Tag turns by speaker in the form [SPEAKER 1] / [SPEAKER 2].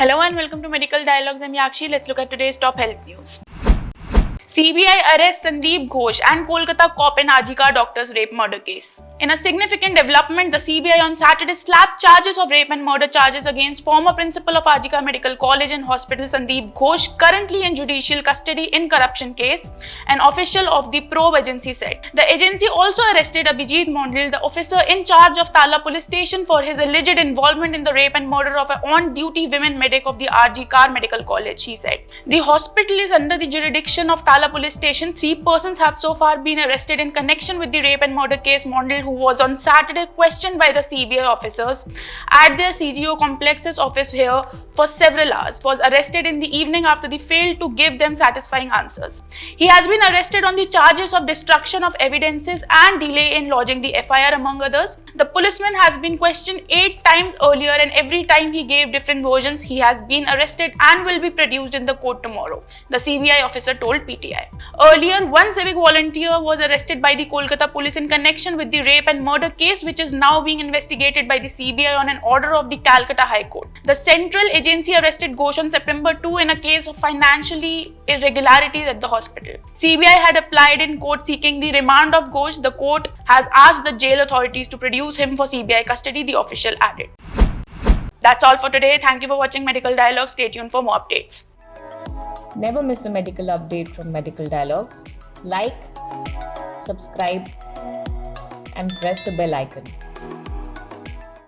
[SPEAKER 1] Hello and welcome to Medical Dialogues. I'm Yakshi. Let's look at today's top health news. CBI arrests Sandeep Ghosh and Kolkata cop in Ajika doctor's rape murder case. In a significant development, the CBI on Saturday slapped charges of rape and murder charges against former principal of Ajika Medical College and Hospital Sandeep Ghosh, currently in judicial custody in corruption case, an official of the probe agency said. The agency also arrested Abhijit Mondal, the officer in charge of Tala police station, for his alleged involvement in the rape and murder of an on-duty women medic of the RG Kar Medical College, he said. The hospital is under the jurisdiction of Tala police station. 3 persons have so far been arrested in connection with the rape and murder case. Mondal, who was on Saturday questioned by the CBI officers at their CGO complex's office here for several hours, was arrested in the evening after they failed to give them satisfying answers. He has been arrested on the charges of destruction of evidences and delay in lodging the FIR, among others. The policeman has been questioned 8 times earlier, and every time he gave different versions. He has been arrested and will be produced in the court tomorrow, the CBI officer told PTI. Earlier, one civic volunteer was arrested by the Kolkata police in connection with the rape and murder case, which is now being investigated by the CBI on an order of the Calcutta High Court. The central agency arrested Ghosh on September 2 in a case of financially irregularities at the hospital. CBI had applied in court seeking the remand of Ghosh. The court has asked the jail authorities to produce him for CBI custody, the official added. That's all for today. Thank you for watching Medical Dialogue. Stay tuned for more updates.
[SPEAKER 2] Never miss a medical update from Medical Dialogues. Like, subscribe, and press the bell icon.